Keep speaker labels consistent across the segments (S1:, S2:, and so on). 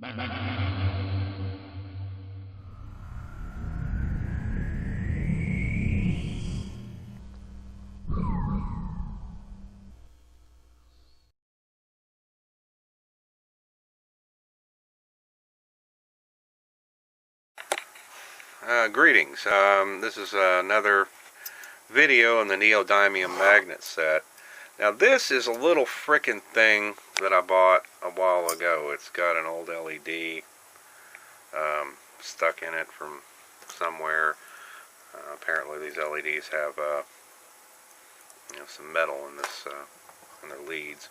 S1: Greetings. This is another video on the Neodymium magnet set. Now this is a little frickin' thing that I bought a while ago. It's got an old LED stuck in it from somewhere. Apparently these LEDs have some metal in this in their leads.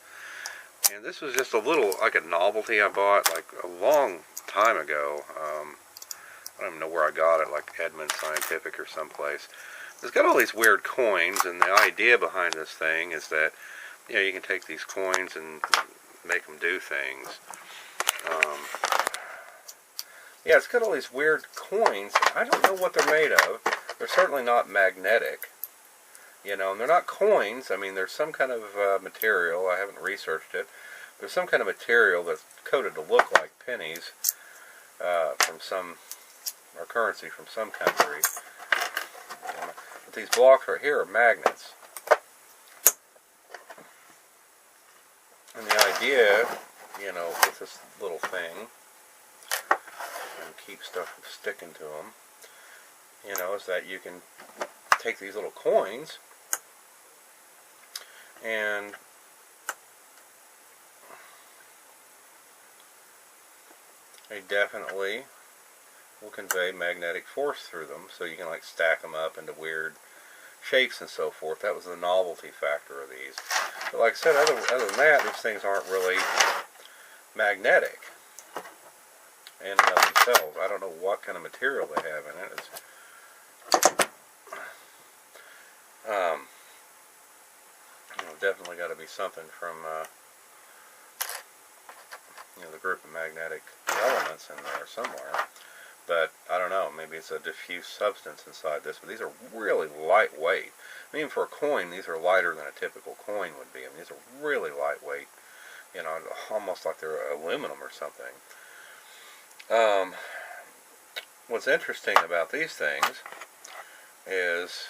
S1: And this was just a little, like a novelty I bought like a long time ago. I don't even know where I got it, like Edmund Scientific or someplace. It's got all these weird coins, and the idea behind this thing is that, you can take these coins and make them do things. Yeah, it's got all these weird coins. I don't know what they're made of. They're certainly not magnetic. And they're not coins. I mean, there's some kind of material. I haven't researched it. There's some kind of material that's coated to look like pennies from some, or currency from some country. But these blocks right here are magnets. And the idea, with this little thing, and keep stuff from sticking to them, is that you can take these little coins and they definitely will convey magnetic force through them, so you can like stack them up into weird shapes and so forth. That was the novelty factor of these. But like I said, other than that, these things aren't really magnetic in and of themselves. I don't know what kind of material they have in it. It's, definitely got to be something from the group of magnetic elements in there somewhere. But I don't know, maybe it's a diffuse substance inside this. But these are really lightweight. I mean, for a coin, these are lighter than a typical coin would be. I mean, these are really lightweight. Almost like they're aluminum or something. What's interesting about these things is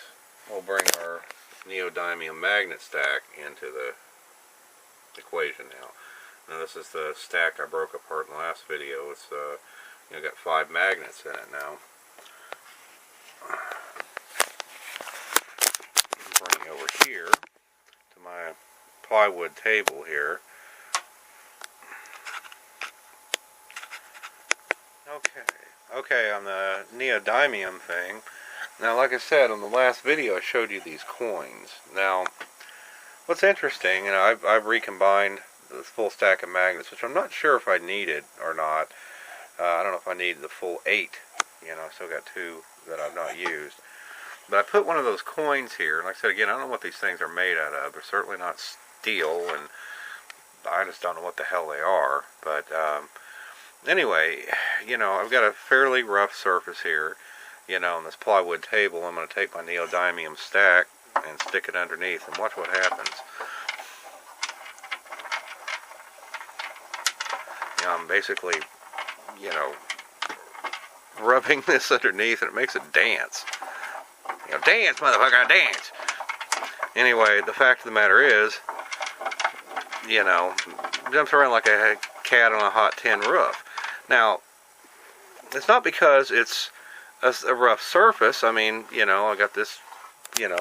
S1: we'll bring our neodymium magnet stack into the equation now. Now this is the stack I broke apart in the last video. It's got 5 magnets in it now. Bring it over here to my plywood table here. Okay, on the neodymium thing. Now, like I said, on the last video, I showed you these coins. Now, what's interesting, I've recombined the full stack of magnets, which I'm not sure if I needed or not. I don't know if I need the full 8. I still got 2 that I've not used. But I put one of those coins here. Like I said, again, I don't know what these things are made out of. They're certainly not steel, and I just don't know what the hell they are. But anyway, I've got a fairly rough surface here. On this plywood table. I'm going to take my neodymium stack and stick it underneath and watch what happens. I'm basically, rubbing this underneath, and it makes it dance. Dance, motherfucker, dance! Anyway, the fact of the matter is, jumps around like a cat on a hot tin roof. Now, it's not because it's a rough surface. I mean, I got this,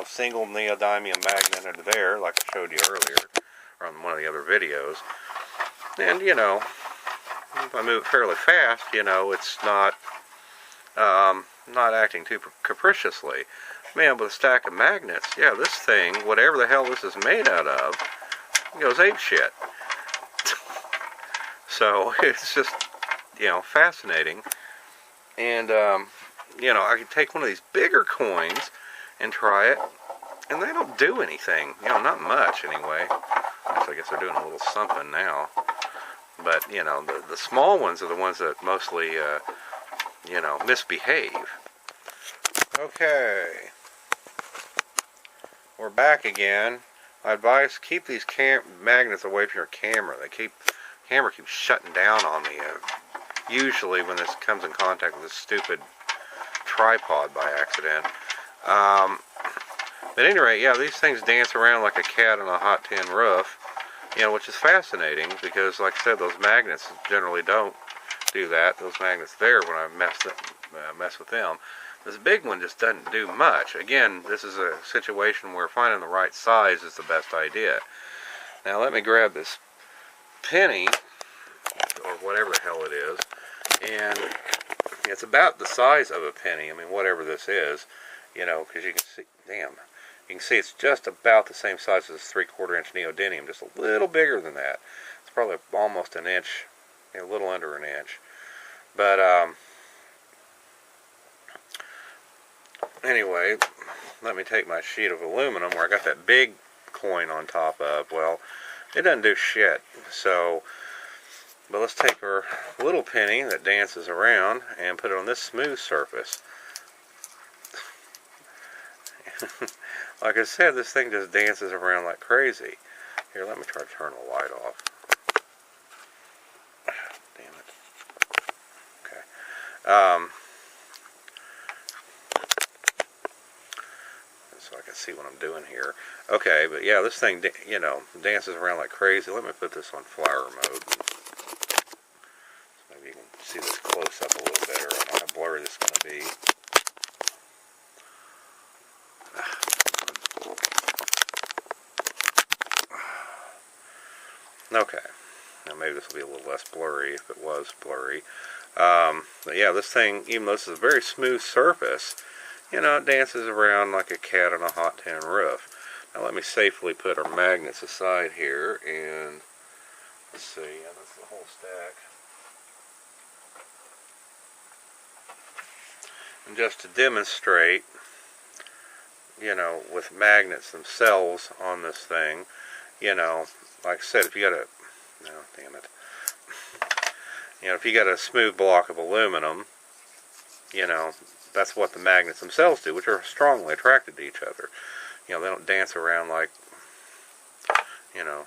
S1: single neodymium magnet under there, like I showed you earlier, or on one of the other videos. And, if I move it fairly fast, it's not acting too capriciously. Man, with a stack of magnets, yeah, this thing, whatever the hell this is made out of, goes apeshit. So, it's just, fascinating. And, I could take one of these bigger coins and try it, and they don't do anything. Not much anyway. I guess they're doing a little something now. But, the small ones are the ones that mostly, misbehave. Okay. We're back again. I advise keep these magnets away from your camera. The camera keeps shutting down on me usually when this comes in contact with this stupid tripod by accident. But at any rate, yeah, these things dance around like a cat on a hot tin roof, you know, which is fascinating because, like I said, those magnets generally don't do that. Those magnets there, when I mess with them, this big one just doesn't do much. Again, this is a situation where finding the right size is the best idea. Now let me grab this penny, or whatever the hell it is, and it's about the size of a penny. I mean, whatever this is, you know, because you can see, damn, you can see it's just about the same size as this 3/4 inch neodymium, just a little bigger than that. It's probably almost an inch, a little under an inch. But anyway, let me take my sheet of aluminum where I got that big coin on top of. Well, it doesn't do shit. So, but let's take our little penny that dances around and put it on this smooth surface. Like I said, this thing just dances around like crazy. Here, let me try to turn the light off. Damn it. Okay. So I can see what I'm doing here. Okay, but yeah, this thing, you know, dances around like crazy. Let me put this on flower mode. So maybe you can see this close up a little better. I don't know how blurry this is going to be. Okay, now maybe this will be a little less blurry if it was blurry. But yeah, this thing, even though this is a very smooth surface, you know, it dances around like a cat on a hot tin roof. Now let me safely put our magnets aside here, and let's see, yeah, that's the whole stack. And just to demonstrate, you know, with magnets themselves on this thing, you know, like I said, if you got a, no, damn it, you know, if you got a smooth block of aluminum, you know, that's what the magnets themselves do, which are strongly attracted to each other. You know, they don't dance around like, you know,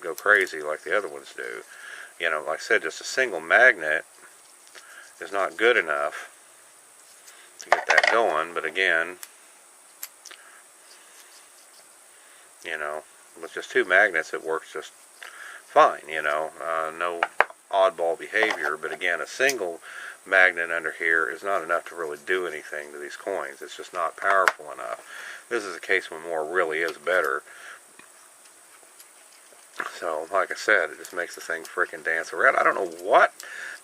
S1: go crazy like the other ones do. You know, like I said, just a single magnet is not good enough to get that going, but again, you know, with just two magnets it works just fine, you know, no oddball behavior. But again, a single magnet under here is not enough to really do anything to these coins. It's just not powerful enough. This is a case when more really is better. So, like I said, it just makes the thing freaking dance around. I don't know what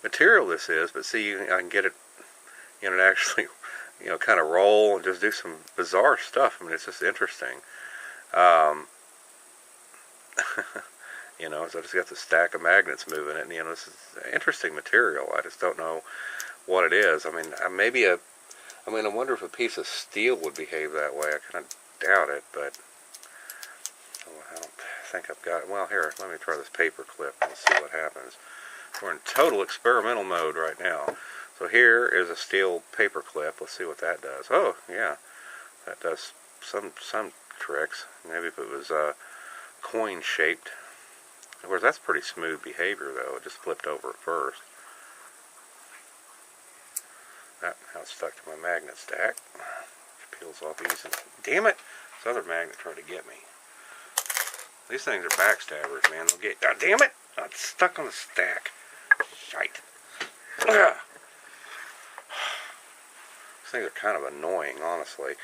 S1: material this is, but see, I can get it, you know, to actually, you know, kind of roll and just do some bizarre stuff. I mean, it's just interesting. You know, so I just got this stack of magnets moving it, and, you know, this is interesting material. I just don't know what it is. I mean, maybe I wonder if a piece of steel would behave that way. I kind of doubt it, but I don't think I've got it. Well, here, let me try this paper clip and see what happens. We're in total experimental mode right now. So here is a steel paper clip. Let's see what that does. Oh, yeah, that does some tricks. Maybe if it was coin shaped. Of course, that's pretty smooth behavior, though. It just flipped over at first. Now it's stuck to my magnet stack. Which peels off easy. Damn it! This other magnet tried to get me. These things are backstabbers, man. They'll get... Oh, damn it! It's stuck on the stack. Shite. Ugh. These things are kind of annoying, honestly.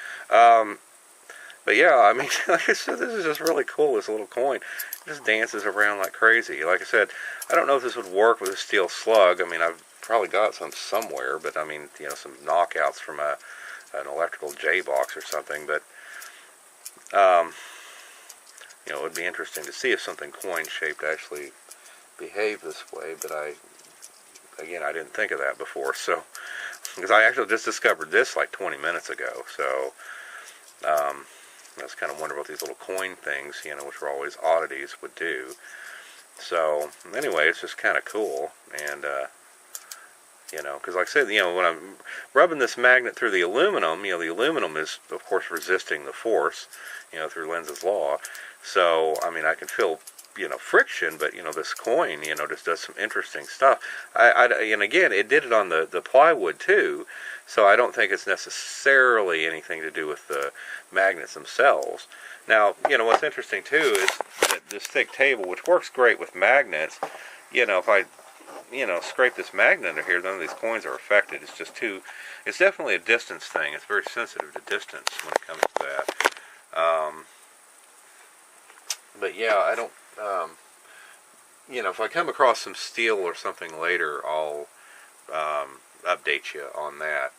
S1: But yeah, I mean, like I said, this is just really cool, this little coin. It just dances around like crazy. Like I said, I don't know if this would work with a steel slug. I mean, I've probably got some somewhere, but I mean, you know, some knockouts from an electrical J-box or something. But, you know, it would be interesting to see if something coin-shaped actually behaved this way. But again, I didn't think of that before. So, because I actually just discovered this like 20 minutes ago. So, I was kind of wondering what these little coin things, you know, which were always oddities, would do. So, anyway, it's just kind of cool. And, you know, because like I said, you know, when I'm rubbing this magnet through the aluminum, you know, the aluminum is, of course, resisting the force, you know, through Lenz's law. So, I mean, I can feel friction, but this coin just does some interesting stuff. And again, it did it on the plywood too, so I don't think it's necessarily anything to do with the magnets themselves. Now, what's interesting too is that this thick table, which works great with magnets, if I scrape this magnet under here, none of these coins are affected. It's just it's definitely a distance thing. It's very sensitive to distance when it comes to that. But yeah, I don't, if I come across some steel or something later, I'll update you on that.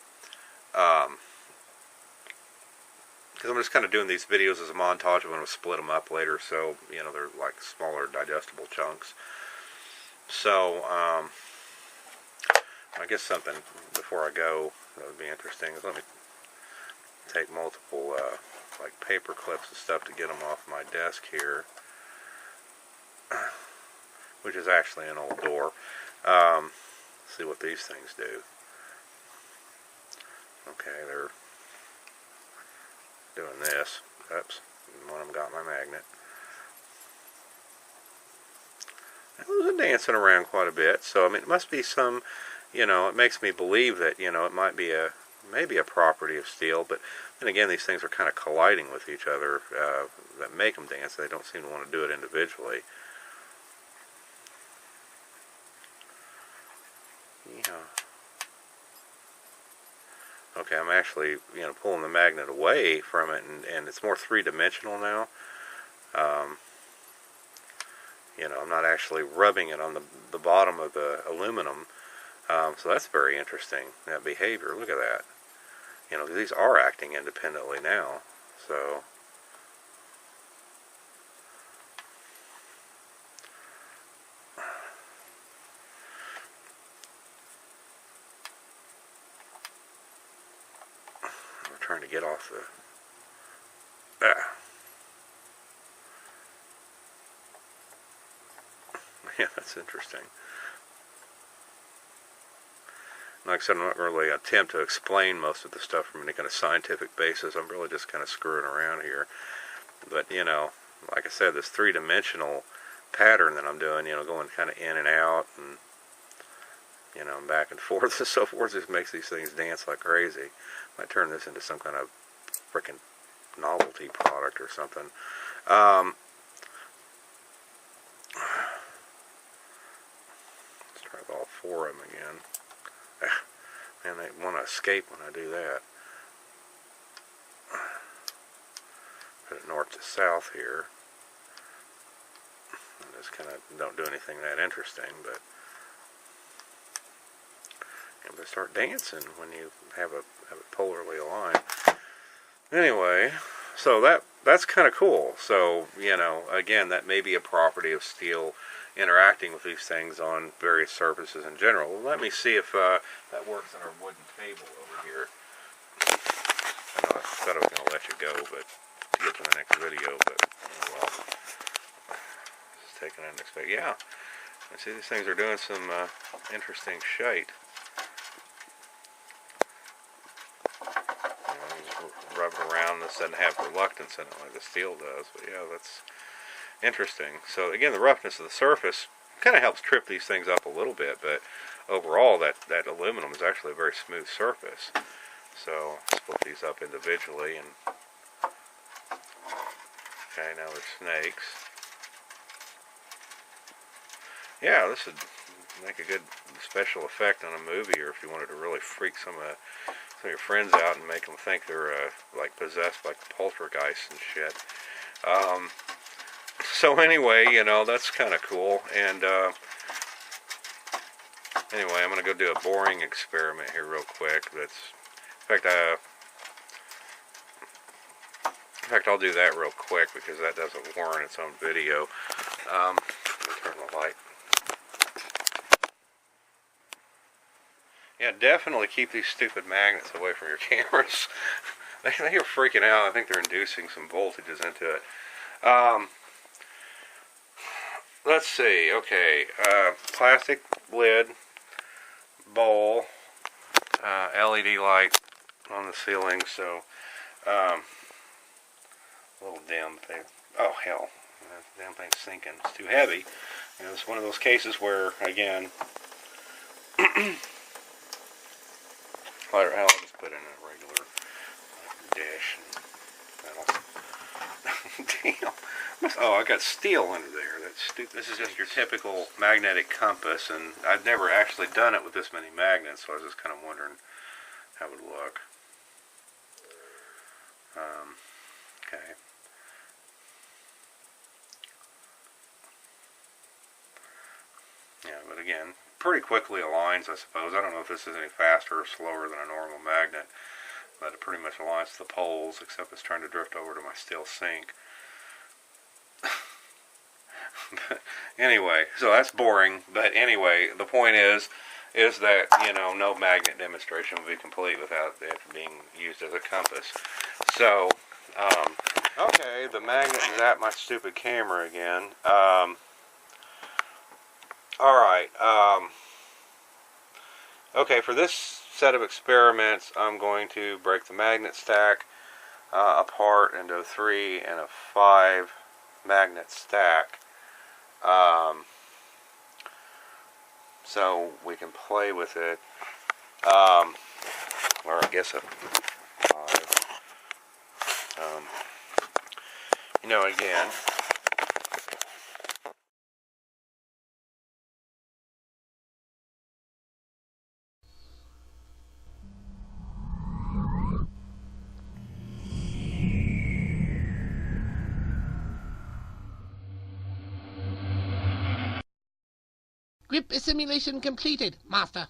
S1: Because I'm just kind of doing these videos as a montage. I'm going to split them up later, so, they're like smaller digestible chunks. So, I guess something before I go that would be interesting is let me take multiple, like paper clips and stuff to get them off my desk here, which is actually an old door. See what these things do. Okay, they're doing this. Oops, one of them got my magnet. Those are dancing around quite a bit, so I mean it must be some, it makes me believe that, it might be maybe a property of steel, but then again these things are kind of colliding with each other that make them dance. They don't seem to want to do it individually. Yeah. Okay, I'm actually, pulling the magnet away from it, and it's more three-dimensional now. I'm not actually rubbing it on the bottom of the aluminum, so that's very interesting, that behavior. Look at that. These are acting independently now, so... I'm trying to get off the... Yeah, that's interesting. Like I said, I'm not really attempt to explain most of the stuff from any kind of scientific basis. I'm really just kind of screwing around here. But, like I said, this three-dimensional pattern that I'm doing, going kind of in and out and, back and forth and so forth, just makes these things dance like crazy. Might turn this into some kind of freaking novelty product or something. Let's try with all four of them again. Man, they want to escape when I do that. Put it north to south here. And just kind of don't do anything that interesting, but they start dancing when you have it polarly aligned. Anyway, so that's kind of cool. So, again, that may be a property of steel interacting with these things on various surfaces in general. Well, let me see if that works on our wooden table over here. I know I thought I was going to let you go, but to get to the next video, but oh well. Just taking an unexpected. Yeah, I see these things are doing some interesting shite. Just rub it around. This doesn't have reluctance in it like the steel does, but yeah, that's interesting. So again, the roughness of the surface kind of helps trip these things up a little bit, but overall that aluminum is actually a very smooth surface. So split these up individually, and okay, now there's snakes. Yeah, this would make a good special effect on a movie, or if you wanted to really freak some of your friends out and make them think they're like possessed like poltergeist and shit. So anyway, that's kind of cool. And anyway, I'm going to go do a boring experiment here real quick. In fact, I'll do that real quick because that doesn't warrant its own video. Turn the light. Yeah, definitely keep these stupid magnets away from your cameras. They are freaking out. I think they're inducing some voltages into it. Let's see. Okay, plastic lid, bowl, LED light on the ceiling. So a little dim thing. Oh hell, The damn thing's sinking. It's too heavy. You know, it's one of those cases where, again, I'll just put in a regular dish. And damn. Oh, I got steel under there. This is just your typical magnetic compass, and I've never actually done it with this many magnets, so I was just kind of wondering how it would look. Okay. Yeah, but again, pretty quickly aligns, I suppose. I don't know if this is any faster or slower than a normal magnet, but it pretty much aligns to the poles, except it's trying to drift over to my steel sink. But anyway, so that's boring, but anyway, the point is that, you know, no magnet demonstration would be complete without it being used as a compass. So, okay, the magnet is at my stupid camera again. Alright, okay, for this set of experiments, I'm going to break the magnet stack apart into 3 and a 5 magnet stack. So we can play with it, or I guess a 5. You know, again,
S2: Grip assimilation completed, Master.